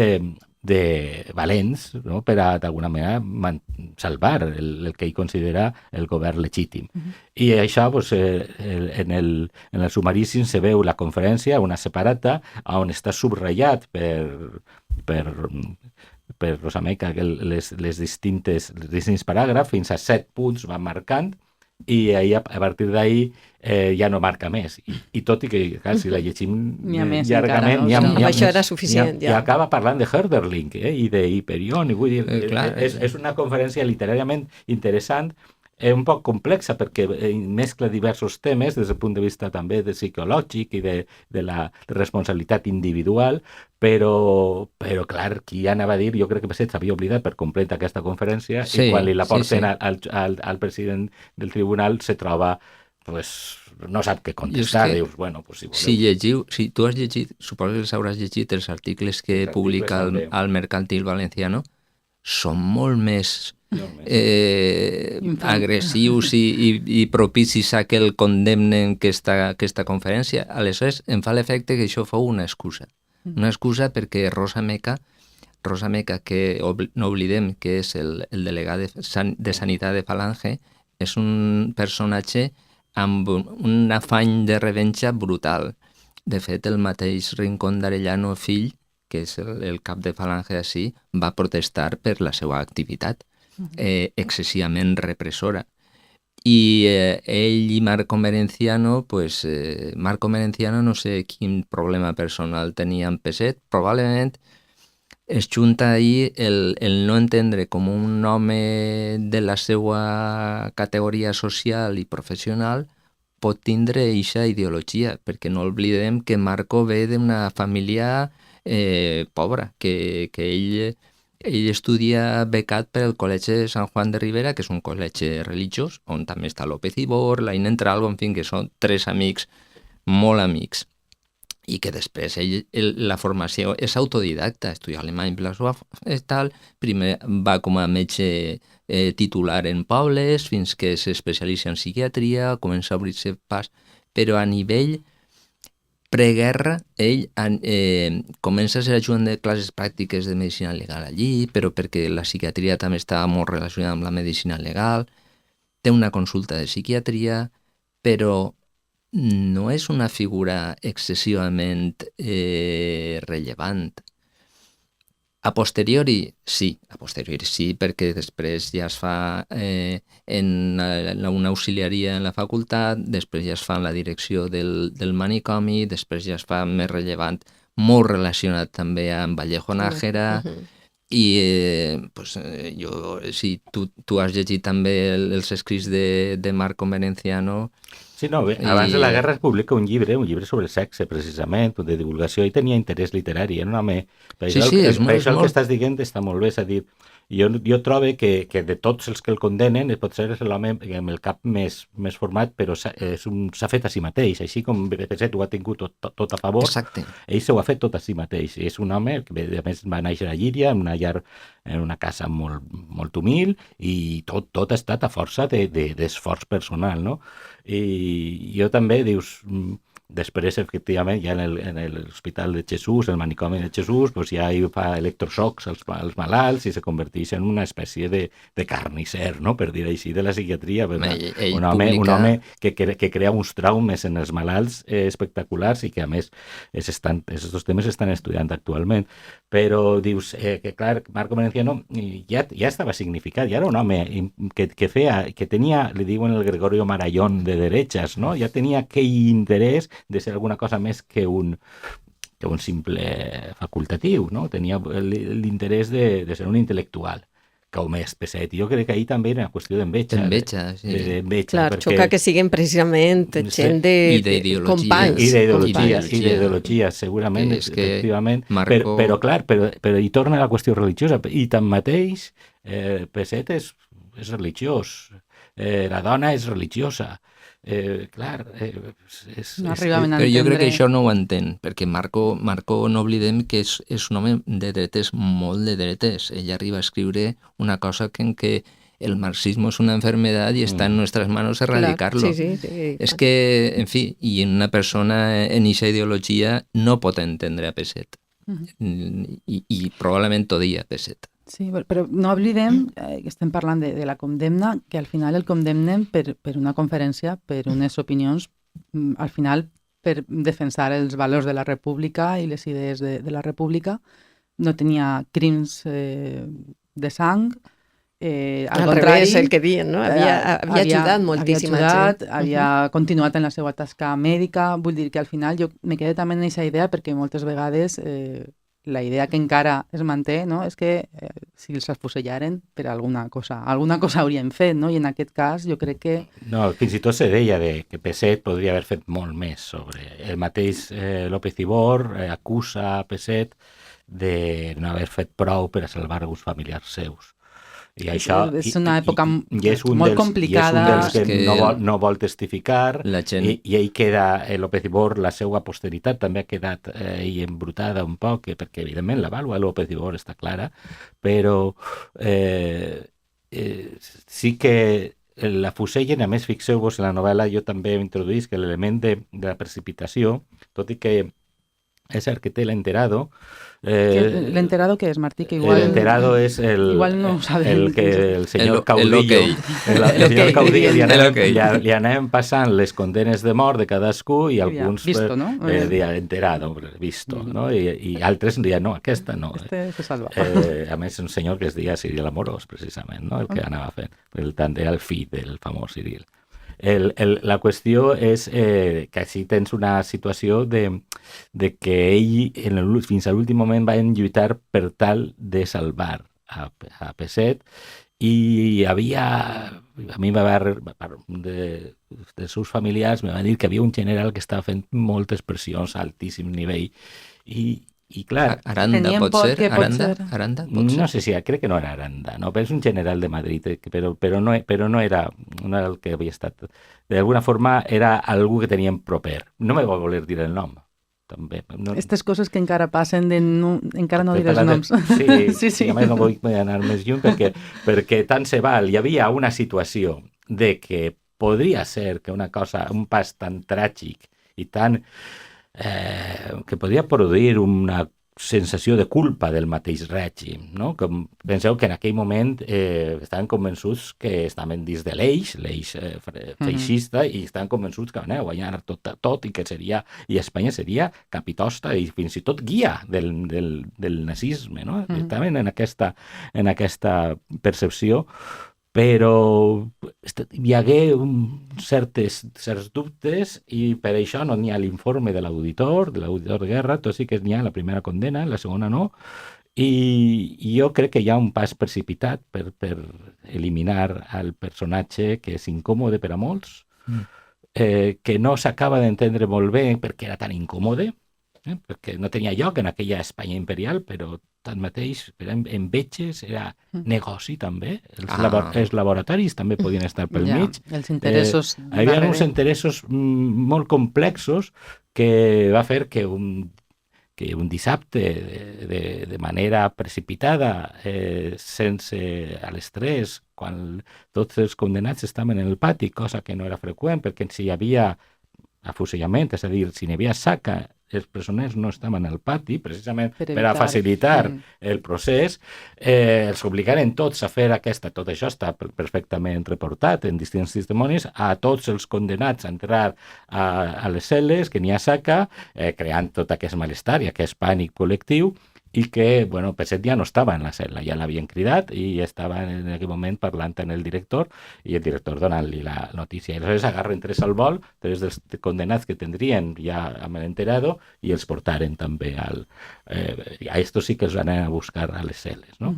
Speaker 4: de valents, no? Per a, d'alguna manera, salvar el que ell considera el govern legítim. I això, en el sumaríssim se veu la conferència, una separata, on està subratllat per Rosameca els distints paràgrafs, fins a 7 punts van marcant, i ahir, a partir d'ahir ja no marca més. I tot i que, clar, si la llegim llargament,
Speaker 2: amb això era suficient.
Speaker 4: Ja acaba parlant de Hölderlin i d'Hyperion, i vull dir, és una conferència literàriament interessant, un poc complexa perquè mescla diversos temes des del punt de vista també de psicològic i de la responsabilitat individual, però clar, qui ja anava a dir, jo crec que Pesset s'havia oblidat per complet aquesta conferència, i quan li la porten al president del tribunal se troba, pues, no sap què contestar, dius, bueno, pues si voleu...
Speaker 3: Si tu has llegit, suposo que els hauràs llegit els articles que publica al Mercantil Valenciano, són molt més agressius i propicis a que el condemnen que aquesta conferència. Aleshores, em fa l'efecte que això fou una excusa. Una excusa perquè Rosa Meca, que no oblidem que és el delegat de Sanitat de Falange, és un personatge amb un afany de revenja brutal. De fet, el mateix Rincón d'Arellano fill, que és el cap de Falange així, va protestar per la seva activitat excessivament repressora. I ell i Marco Merenciano, Marco Merenciano no sé quin problema personal tenia amb Pesset, probablement es junta ahir el no entendre com un home de la seva categoria social i professional pot tindre eixa ideologia, perquè no oblidem que Marco ve d'una família pobra, que ell estudia becat per el Col·legi de Sant Juan de Ribera, que és un col·legi religiós, on també està López Ibor, l'Aina Entralgo, en fi, que són tres amics, molt amics, i que després la formació és autodidacta, estudia alemany, tal, primer va com a metge titular en pobles, fins que s'especialitza en psiquiatria, comença a obrir-se pas, però a nivell preguerra, ell comença a ser ajudant de classes pràctiques de medicina legal allí, però perquè la psiquiatria també estava molt relacionada amb la medicina legal, té una consulta de psiquiatria, però no és una figura excessivament rellevant. A posteriori sí, perquè després ja es fa en una auxiliaria en la facultat, després ja es fa en la direcció del manicomi, després ja es fa més rellevant, molt relacionat també amb Vallejo Nájera, i si tu has llegit també els escrits de Marco Merenciano.
Speaker 4: Sí, no, abans de la guerra es publica un llibre sobre sexe, precisament, de divulgació, i tenia interès literari, era un home... Per això el que estàs dient està molt bé, és a dir, jo trobo que de tots els que el condenen potser és l'home amb el cap més format, però s'ha fet a si mateix, així com Pesset ho ha tingut tot a favor.
Speaker 3: Exacte.
Speaker 4: Ell s'ho ha fet tot a si mateix. És un home que a més va néixer a Llíria, en una casa molt humil, i tot ha estat a força d'esforç personal, no? I jo també, dius... Després, efectivament, ja en l'Hospital de Jesús, el manicomi de Jesús, doncs ja hi fa electroxocs als malalts i se converteix en una espècie de carnisser, no?, per dir així, de la psiquiatria. Un home que crea uns traumes en els malalts espectaculars i que, a més, aquests temes s'estan estudiant actualment. Però dius que, clar, Marco Merenciano ja estava significat, ja era un home que tenia, li diuen el Gregorio Marayón de derechas, no? Ja tenia aquell interès de ser alguna cosa més que un simple facultatiu, no? Tenia l'interès de ser un intel·lectual, com és Pesset. Jo crec que ahir també era una qüestió d'enveja.
Speaker 2: Clar, xoca que siguin precisament gent de companys.
Speaker 4: I d'ideologia, segurament, efectivament. Però clar, però hi torna la qüestió religiosa. I tanmateix, Pesset és religiós. La dona és religiosa. Clar,
Speaker 3: però jo crec que això no ho entén, perquè Marco no oblidem que és un home de dretes, molt de dretes. Ell arriba a escriure una cosa en que el marxismo es una enfermedad y está en nuestras manos erradicarlo.
Speaker 2: Sí.
Speaker 3: És que, en fi, i una persona en aquesta ideologia no pot entendre a Pesset. I probablement odia Pesset.
Speaker 1: Sí, però no oblidem que estem parlant de la condemna, que al final el condemnen per una conferència, per unes opinions, al final per defensar els valors de la república i les idees de la república. No tenia crims de sang,
Speaker 2: al revés, el que diuen, no? Havia ajudat moltíssima gent.
Speaker 1: Havia continuat en la seva tasca mèdica, vull dir que al final jo me quedé també en aquesta idea perquè moltes vegades la idea que encara es manté, no? És que si els afusellaren per alguna cosa haurien fet, no? I en aquest cas jo crec que...
Speaker 4: No, fins i tot se deia que Peset podria haver fet molt més sobre... El mateix López Ibor acusa Peset de no haver fet prou per a salvar alguns familiars seus. I això,
Speaker 1: és una època
Speaker 4: molt
Speaker 1: complicada.
Speaker 4: I és un dels que no vol testificar i ell queda, López Ibor, la seva posteritat també ha quedat embrutada un poc, perquè evidentment la vàlua de López Ibor està clara, però sí que la fusellen, a més fixeu-vos en la novel·la, jo també introduïsc que l'element de la precipitació, tot i que és cert que té l'enterado.
Speaker 1: ¿L'enterado qué es, Martí? Que igual,
Speaker 4: el enterado es
Speaker 1: igual no
Speaker 4: el señor Caudillo. El señor Caudillo li anem passant les condenes de mort de cadascú i alguns
Speaker 1: visto, ¿no?
Speaker 4: enterado, visto, ¿no? I altres diuen, no, aquesta no.
Speaker 1: Este se salva.
Speaker 4: A més, un senyor que es deia Ciril Amorós, precisament, no? El que anava fent. Era el fill del famós Ciril. La qüestió és que així tens una situació de que ell fins a l'últim moment va lluitar per tal de salvar a Peset i a mi va haver dels seus familiars me va dir que havia un general que estava fent moltes pressions a altíssim nivell i clar...
Speaker 3: Aranda pot ser? Aranda pot ser?
Speaker 4: No sé si, crec que no era Aranda, no? Però és un general de Madrid, però no era el que havia estat. D'alguna forma era algú que tenien proper. No me va voler dir el nom, també.
Speaker 1: Aquestes coses que encara passen encara no diré els noms.
Speaker 4: Sí. A més no vull anar més lluny perquè tant se val. Hi havia una situació de que podria ser que una cosa, un pas tan tràgic i tan... que podria produir una sensació de culpa del mateix règim, no? Com, penseu que en aquell moment estaven convençuts que estaven dins de l'eix feixista i estaven convençuts que aneu a guanyar tot i que seria, i Espanya seria capitosta i fins i tot guia del nazisme, no? Estaven en aquesta percepció, però hi hagué certs dubtes i per això no n'hi ha l'informe de l'auditor de guerra, tot sí que n'hi ha la primera condena, la segona no, i jo crec que hi ha un pas precipitat per eliminar el personatge que és incòmode per a molts, que no s'acaba d'entendre molt bé perquè era tan incòmode, perquè no tenia lloc en aquella Espanya imperial, però tanmateix en vetges era negoci també, els laboratoris també podien estar pel mig.
Speaker 1: Els interessos.
Speaker 4: Hi havia uns interessos molt complexos que va fer que un dissabte de manera precipitada, sense a les 3, quan tots els condenats estaven en el pati, cosa que no era freqüent perquè si hi havia afusellament, és a dir, si n'hi havia saca, els presoners no estaven al pati, precisament per a facilitar el procés, els obligaren tots a fer tot això està perfectament reportat en distints testimonis, a tots els condenats a entrar a les cel·les, que n'hi ha saca, creant tot aquest malestar i aquest pànic col·lectiu, i que, Peset ja no estava en la cel·la, ja l'havien cridat i estava en aquell moment parlant amb el director i el director donant-li la notícia. I aleshores agarren 3 al vol, 3 dels condenats que tindrien ja amb l'enterado i els portaren també a estos sí que els van a buscar a les cel·les, no?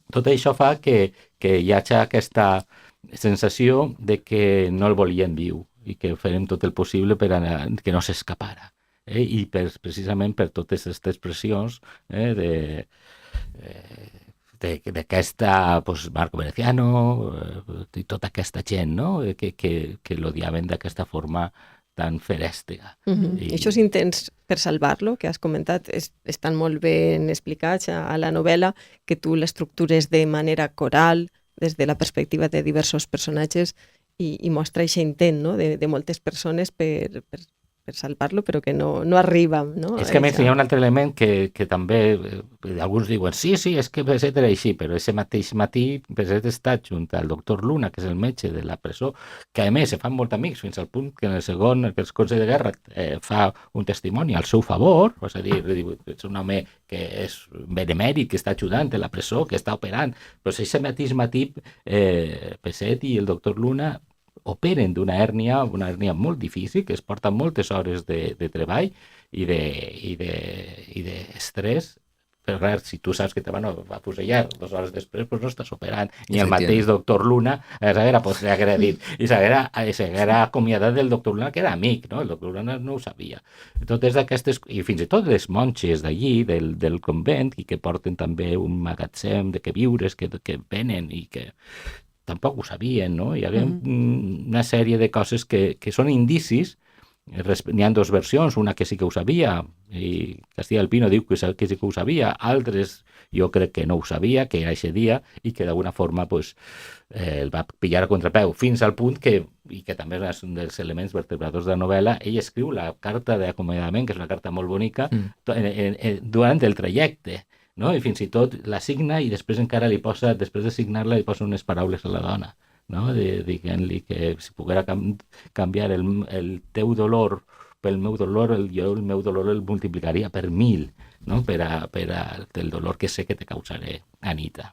Speaker 4: Tot això fa que hi hagi aquesta sensació de que no el volien viu i que farem tot el possible per que no s'escapara. I precisament per totes aquestes pressions d'aquesta Marco Veneciano i tota aquesta gent, no? que l'odiaven d'aquesta forma tan ferèstega.
Speaker 2: I aquests intents per salvar-lo, que has comentat, estan molt ben explicats a la novel·la, que tu l'estructures de manera coral, des de la perspectiva de diversos personatges, i mostra aquest intent, no? de moltes persones per salvar-lo, però que no arriba, no?
Speaker 4: És que a més hi ha un altre element que també alguns diuen sí, és que Peset era així, però ese mateix matí Peset està junt al doctor Luna, que és el metge de la presó, que a més se fan molt amics fins al punt que en el segon, que els Consell de Guerra fa un testimoni al seu favor, és a dir, és un home que és benemèrit, que està ajudant a la presó, que està operant, però ese mateix matí Peset i el doctor Luna operen d'una hèrnia, una hèrnia molt difícil, que es porta moltes hores de treball i d'estrès, però clar, si tu saps que te van a fusellar 2 hores després, doncs no estàs operant. Ni el mateix doctor Luna s'haguera dit, i s'haguera acomiadat del doctor Luna, que era amic, no? El doctor Luna no ho sabia. Totes aquestes, i fins i tot les monges d'allí, del convent, i que porten també un magatzem de queviures que venen i que tampoc ho sabien, no? Hi havia una sèrie de coses que són indicis. N'hi ha 2 versions, una que sí que ho sabia, i Castilla del Pino diu que sí que ho sabia, altres jo crec que no ho sabia, que era aquest dia, i que d'alguna forma el va pillar a contrapeu, fins al punt que, i que també és un dels elements vertebradors de la novel·la, ell escriu la carta d'acomiadament, que és una carta molt bonica, durant el trajecte, no? I fins i tot la signa i després encara després de signar-la li posa unes paraules a la dona, no? Dient-li que si poguera canviar el teu dolor pel meu dolor, jo el meu dolor el multiplicaria per 1000, no? Per el dolor que sé que te causaré, Anita.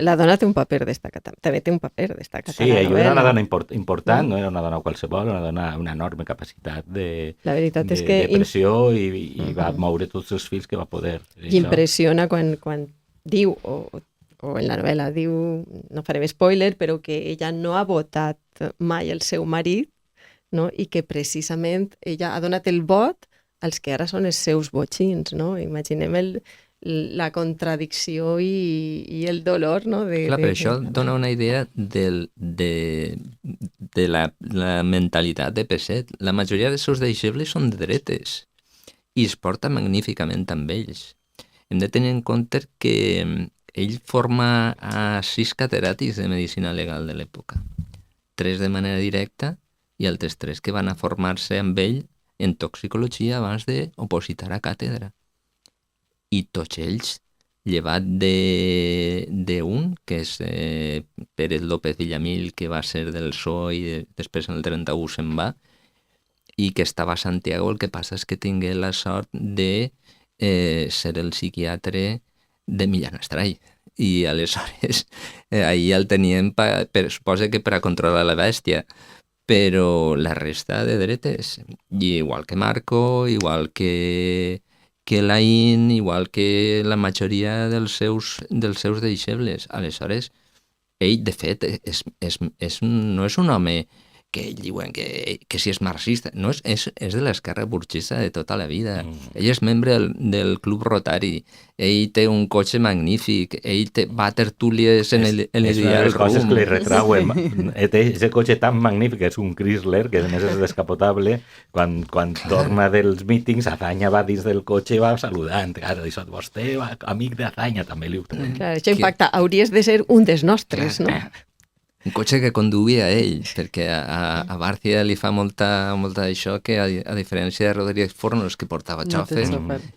Speaker 2: La dona té un paper destacat, també té un paper destacat.
Speaker 4: Sí, ella era una dona important, no era una dona qualsevol, una dona amb una enorme capacitat de pressió i va moure tots els fils que va poder.
Speaker 2: I impressiona quan diu, o en la novel·la diu, no farem spoiler, però que ella no ha votat mai el seu marit, no? I que precisament ella ha donat el vot als que ara són els seus botxins, no? Imaginem la contradicció i el dolor, no?
Speaker 3: Clar, però això dona una idea de la mentalitat de Peset. La majoria dels seus deixebles són de dretes i es porta magníficament amb ells. Hem de tenir en compte que ell forma a 6 catedràtics de medicina legal de l'època. 3 de manera directa i altres 3 que van a formar-se amb ell en toxicologia abans d'opositar a càtedra. I tots ells, llevat d'un, que és Pérez López Villamil, que va ser del PSOE i després en el 31 se'n va, i que estava a Santiago, el que passa és que tingué la sort de ser el psiquiatre de Millán Astray. I aleshores ahir el tenien, suposa que per a controlar la bèstia, però la resta de dretes, igual que Marco, igual que Laín, igual que la majoria dels seus deixebles. Aleshores, ell, de fet, no és un home que ell diuen que si és marxista. No, és de l'esquerra burgesa de tota la vida. Ell és membre del Club Rotari. Ell té un cotxe magnífic. Ell va a tertúlies en el Dial Rum.
Speaker 4: És una de les coses que li retrauen. Aquest cotxe tan magnífic, és un Chrysler, que a més és descapotable. Quan torna dels mítings, Azaña va dins del cotxe i va saludant. Clar, això, vostè, amic d'Azaña, també li ho treu.
Speaker 2: Clar, això impacta. Hauries de ser un dels nostres, no?
Speaker 3: Un cotxe que conduïa ell, perquè a Bárcia li fa molta això que, a diferència de Rodríguez Fornos, que portava xofer,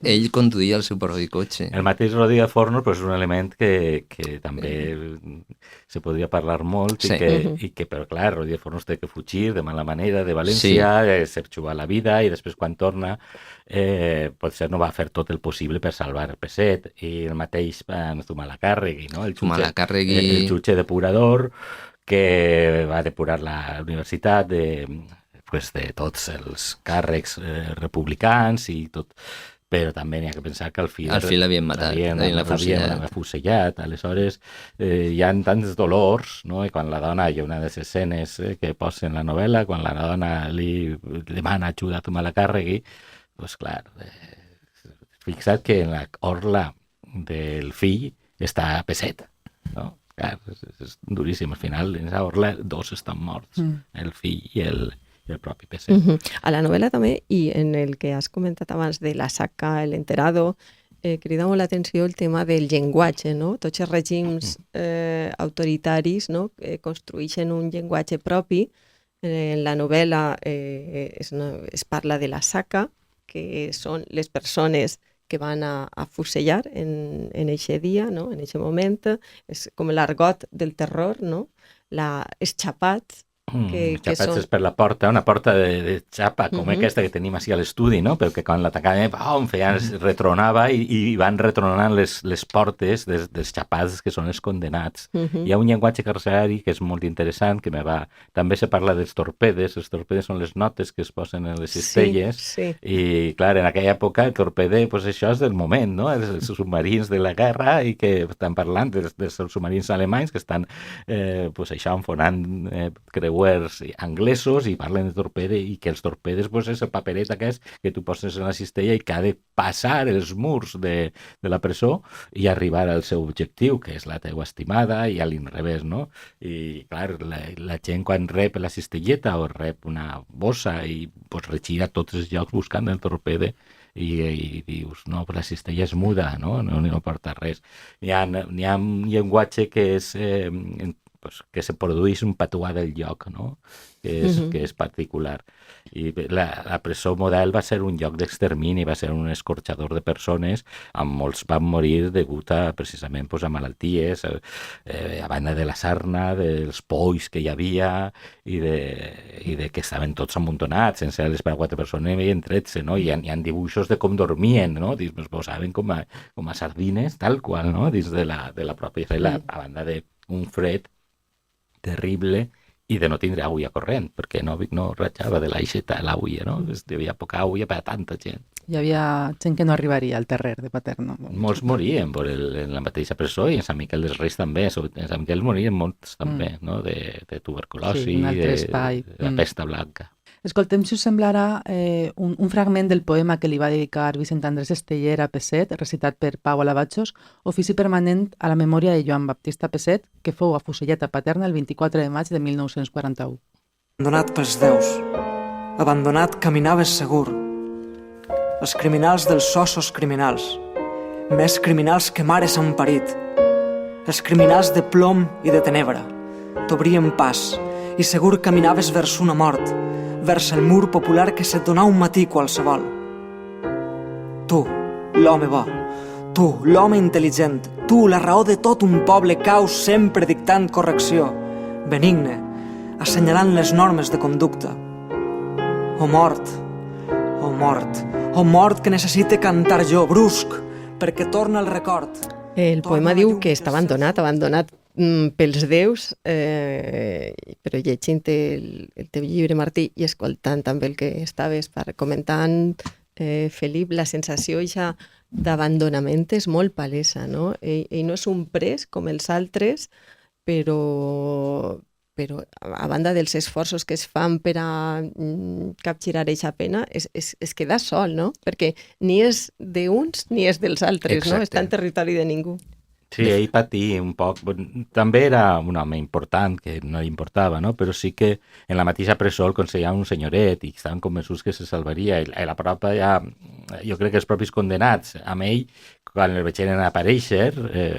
Speaker 3: ell conduïa el seu propi cotxe.
Speaker 4: El mateix Rodríguez Fornos és un element que també se podria parlar molt, i que, però clar, Rodríguez Fornos té que fugir de mala manera de València, se jugar la vida, i després quan torna potser no va fer tot el possible per salvar el Peset, i el mateix Zumalacárregui, no? El jutge depurador, que va depurar la universitat de tots els càrrecs republicans i tot, però també n'hi ha que pensar que al fill
Speaker 3: l'havien matat,
Speaker 4: l'havien afusellat. Aleshores hi ha tants dolors, no? I quan la dona, hi ha una de les escenes que posa en la novel·la, quan la dona li demana ajuda a Zumalacárregui, doncs clar, fixa't que en la orla del fill està Peset, no? Clar, és duríssim. Al final, en aquesta orla, 2 estan morts, el fill i el propi Peset.
Speaker 2: A la novel·la també, i en el que has comentat abans de la saca, el enterado, crida molt l'atenció el tema del llenguatge, no? Tots els règims autoritaris, no? Construeixen un llenguatge propi En la novel·la es parla de la saca, que són les persones que van a fusellar en eixe dia, no? En eixe moment. És com l'argot del terror, no? Els xapats, que
Speaker 4: Xapats
Speaker 2: són...
Speaker 4: és per la porta, una porta de xapa com aquesta que tenim així a l'estudi, no? Perquè quan l'atacàvem, retronava i van retronant les portes dels xapats que són els condenats. Hi ha un llenguatge carcerari que és molt interessant, que també se parla dels torpedes. Els torpedes són les notes que es posen en les cistelles.
Speaker 2: Sí.
Speaker 4: I, clar, en aquella època el torpede, pues això és del moment, no? Els submarins de la guerra i que estan parlant dels submarins alemanys que estan, pues això, enfonant creuers anglesos i parlen de torpede i que els torpedes pues, és el paperet aquest que tu poses en la cistella i que ha de passar els murs de la presó i arribar al seu objectiu, que és la teua estimada, i a l'inrevés, no? I, clar, la gent quan rep la cistelleta o rep una bossa i pues, regira tots els llocs buscant el torpede i dius, no, però la cistella és muda, no porta res. Hi ha un llenguatge que és... que se produeix un patuà del lloc, no? Que és particular. I la presó model va ser un lloc d'extermini, va ser un escorxador de persones, molts van morir degut precisament a malalties, a banda de la sarna, dels polls que hi havia i de que estaven tots amuntonats, sense les per 4 persones n'hi havia 13, no? Hi ha dibuixos de com dormien, no? Es posaven com a sardines, tal qual, no? Dins de la pròpia cel·la, a banda d'un fred terrible i de no tindre aigua corrent, perquè no ratjava de l'aixeta l'aigua, no? Hi havia poca aigua per a tanta gent.
Speaker 1: Hi havia gent que no arribaria al terrer de Paterno.
Speaker 4: Molts morien en la mateixa presó i en Sant Miquel dels Reis també. En Sant Miquel morien molts també, no? De tuberculosi, de la pesta blanca.
Speaker 1: Escoltem, si us semblarà, un fragment del poema que li va dedicar Vicent Andrés Esteller a Peset, recitat per Pau Alabatxos, ofici permanent a la memòria de Joan Baptista Peset, que fou afusellat a Paterna el 24 de maig de 1941.
Speaker 5: Abandonat pels déus, abandonat caminaves segur. Els criminals dels ossos criminals, més criminals que mares han parit. Els criminals de plom i de tenebra t'obrien pas i segur caminaves vers una mort, vers el mur popular que se't donà un matí qualsevol. Tu, l'home bo, tu, l'home intel·ligent, tu, la raó de tot un poble caus sempre dictant correcció, benigne, assenyalant les normes de conducta. O mort, o mort, o mort que necessite cantar jo, brusc, perquè torna el record.
Speaker 2: El poema diu que està abandonat pels déus, però llegint el teu llibre, Martí, i escoltant també el que estaves comentant, Felip, la sensació d'abandonament és molt palesa, no? Ell no és un pres com els altres, però a banda dels esforços que es fan per a capgirar aquesta pena, es queda sol, no? Perquè ni és d'uns ni és dels altres, no? Està en territori de ningú.
Speaker 4: Sí, ell patia un poc. També era un home important, que no li importava, no? Però sí que en la mateixa presó el consellava un senyoret i estaven convençuts que se salvaria. I la prova jo crec que els propis condenats amb ell, quan el vegeren aparèixer,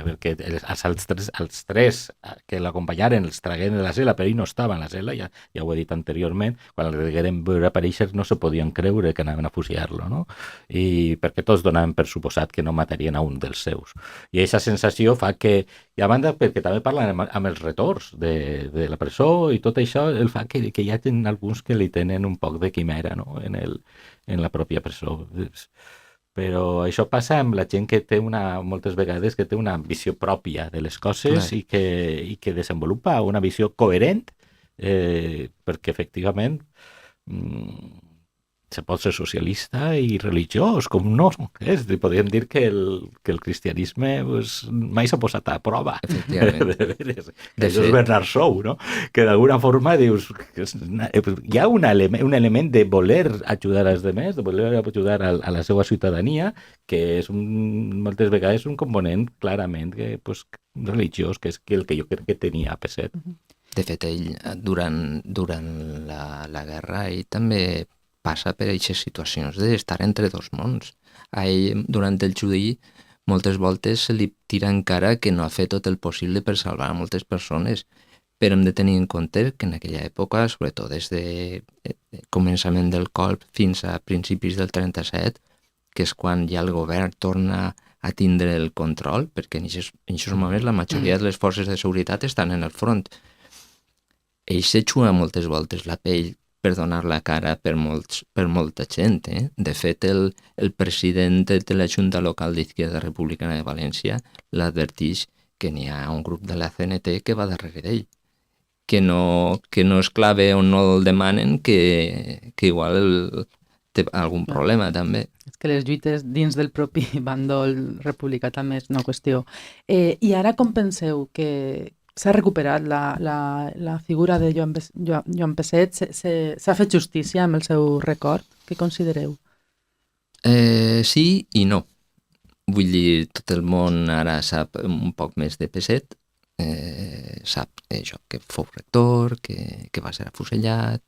Speaker 4: perquè els tres que l'acompanyaren els tragueren de la cel·la, però ell no estava en la cel·la, ja ho he dit anteriorment, quan el vegeren veure aparèixer no se podien creure que anaven a fusillar-lo, no? I perquè tots donaven per suposat que no matarien a un dels seus. I aquesta sensació fa que, i a banda perquè també parlen amb els retorns de la presó i tot això, el fa que hi ha alguns que li tenen un poc de quimera, no? En la pròpia presó. Però això passa amb la gent que té moltes vegades que té una visió pròpia de les coses i que desenvolupa una visió coherent perquè efectivament se pot ser socialista i religiós, com no és. Podríem dir que el cristianisme mai s'ha posat a prova.
Speaker 3: Efectivament.
Speaker 4: Que això és Bernard Shaw, no? Que d'alguna forma dius... Hi ha un element de voler ajudar als demés, de voler ajudar a la seva ciutadania, que és moltes vegades un component clarament religiós, que és el que jo crec que tenia Peset.
Speaker 3: De fet, ell, durant la guerra, ell també passa per aquestes situacions d'estar entre dos mons. A ell, durant el judici, moltes voltes se li tira en cara que no ha fet tot el possible per salvar a moltes persones, però hem de tenir en compte que en aquella època, sobretot des de començament del colp fins a principis del 37, que és quan ja el govern torna a tindre el control, perquè en aquests moments la majoria de les forces de seguretat estan en el front. Ell se juga moltes voltes la pell per donar la cara per molta gent. De fet, el president de la Junta Local d'Izquierda Republicana de València l'adverteix que n'hi ha un grup de la CNT que va darrere d'ell, que no es clave on no el demanen, que igual té algun problema també.
Speaker 1: És que les lluites dins del propi bàndol republicà també és una qüestió. I ara com penseu que s'ha recuperat la figura de Joan Peset? S'ha fet justícia amb el seu record? Què considereu?
Speaker 3: Sí i no. Vull dir, tot el món ara sap un poc més de Peset, sap això, que fou rector, que va ser afusellat,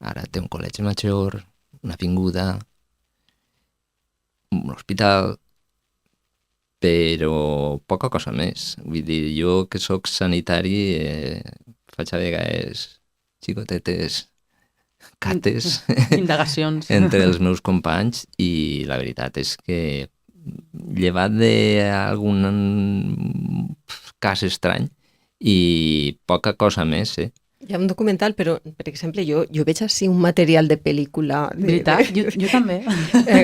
Speaker 3: ara té un col·legi major, una avinguda, un hospital, però poca cosa més. Vull dir, jo que sóc sanitari faig a vegades xicotetes cates
Speaker 1: Indagacions.
Speaker 3: entre els meus companys i la veritat és que llevat d'algun cas estrany i poca cosa més,
Speaker 2: Hi ha un documental, però, per exemple, jo veig així un material de pel·lícula.
Speaker 1: Veritat? Jo també.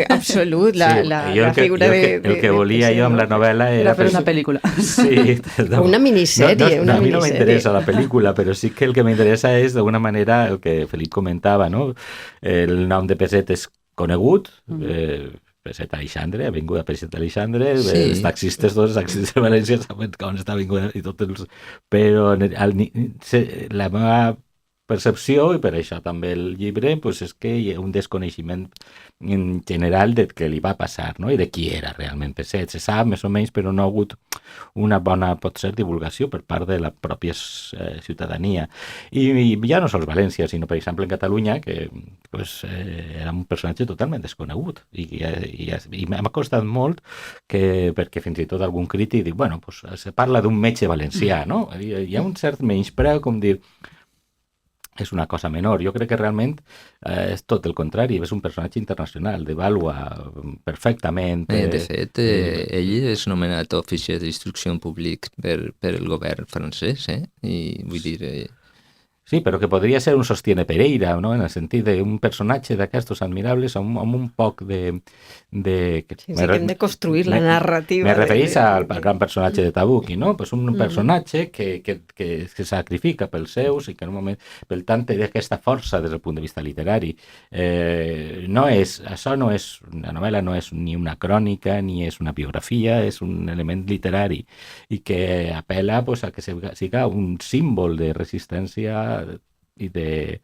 Speaker 2: Absolut, la figura de...
Speaker 4: El que volia jo amb la novel·la era
Speaker 1: fer una pel·lícula.
Speaker 4: Sí.
Speaker 2: Una minissèrie.
Speaker 4: A mi no m'interessa la pel·lícula, però sí que el que m'interessa és, d'alguna manera, el que Felip comentava, no? El nom de Peset és conegut, Peset Aleixandre, avinguda Peset Aleixandre, els taxistes, tots els taxistes de València saben on està avinguda i tots els... Però la meva percepció, i per això també el llibre, pues és que hi ha un desconeixement en general de què li va passar, no? I de qui era realment Peset. Se sap més o menys, però no ha hagut una bona, potser, divulgació per part de la pròpia ciutadania. I ja no sols València, sinó, per exemple, en Catalunya, que pues, era un personatge totalment desconegut. I m'ha costat molt perquè fins i tot algun crític diu, bueno, pues, se parla d'un metge valencià, no? Hi ha un cert menyspreu, com dir, és una cosa menor. Jo crec que realment és tot el contrari, és un personatge internacional, devalua perfectament.
Speaker 3: De fet, ell és nomenat oficial d'instrucció públic per el govern francès, i vull dir...
Speaker 4: Sí, però que podria ser un Sostiene Pereira, no? En el sentit d'un personatge d'aquestos admirables amb un poc de...
Speaker 2: Sí, que hem de construir la narrativa.
Speaker 4: Me refereix al gran personatge de Tabucchi, no? Pues un personatge que sacrifica pels seus i que en un moment, pel tant, té aquesta força des del punt de vista literari. Això no és, la novel·la no és ni una crònica ni és una biografia, és un element literari i que apel·la pues, a que siga un símbol de resistència i de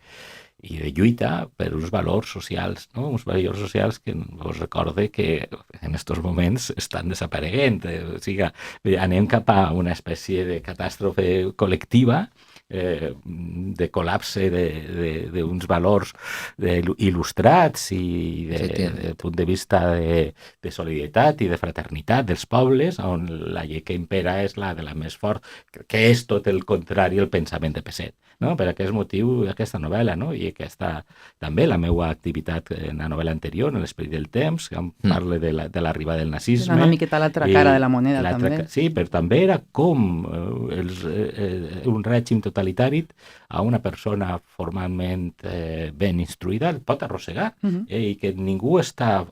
Speaker 4: lluita per uns valors socials, no? Uns valors socials que us recorde que en aquests moments estan desapareguent. O sigui, anem cap a una espècie de catàstrofe col·lectiva, de col·lapse d'uns valors il·lustrats i del punt de vista de solidaritat i de fraternitat dels pobles, on la llei que impera és la de la més fort, que és tot el contrari al pensament de Peset. No? Per aquest motiu, aquesta novel·la, no? I aquesta, també la meva activitat en la novel·la anterior, en l'Esperit del temps, que parla de l'arribada del nazisme.
Speaker 1: Una miqueta l'altra cara de la moneda, també.
Speaker 4: Sí, però també era com un règim totalitari a una persona formalment ben instruïda el pot arrossegar, i que ningú està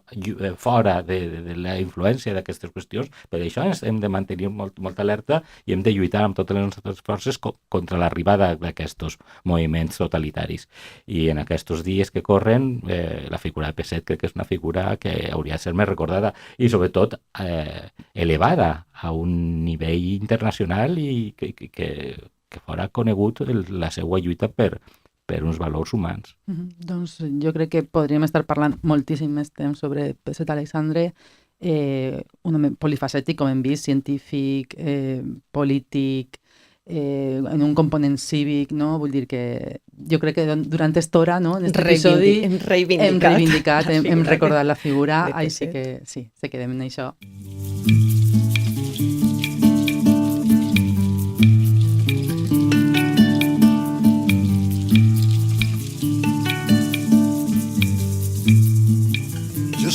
Speaker 4: fora de la influència d'aquestes qüestions. Per això hem de mantenir molta alerta i hem de lluitar amb totes les nostres forces contra l'arribada d'aquestos moviments totalitaris. I en aquests dies que corren, la figura de Peset crec que és una figura que hauria de ser més recordada i sobretot elevada a un nivell internacional i que fora conegut la seva lluita per uns valors humans.
Speaker 1: Doncs jo crec que podríem estar parlant moltíssim més temps sobre Peset Aleixandre, un home polifacètic, com hem vist, científic, polític, en un component cívic, no? Vull dir que jo crec que durant aquesta hora, no? En aquest episodi hem reivindicat, hem recordat la figura, així que sí, se quedem en això.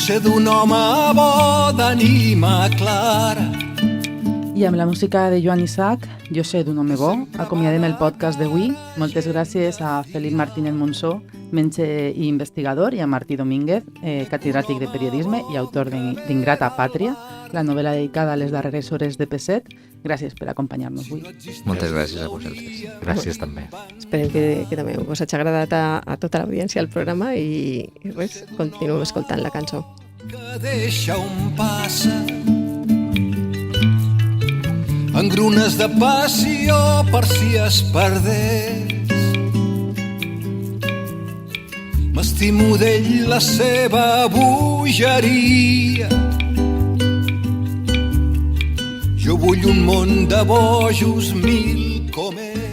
Speaker 6: sé d'un home bo d'ànima clara.
Speaker 1: I amb la música de Joan Isaac, Jo sé d'un home bo, acomiadem el podcast d'avui. Moltes gràcies a Felip Martínez Monsó, metge i investigador, i a Martí Domínguez, catedràtic de periodisme i autor d'Ingrata Pàtria, la novel·la dedicada a les darreres hores de P7. Gràcies per acompanyar-nos avui.
Speaker 3: Moltes gràcies a vosaltres.
Speaker 4: Gràcies també.
Speaker 2: Esperem que també us hagi agradat a tota l'audiència el programa i res, continuem escoltant la cançó.
Speaker 6: Que deixa un passa engrunes de passió per si es perdés. M'estimo d'ell la seva bogeria. Jo vull un món de bojos mil com ell.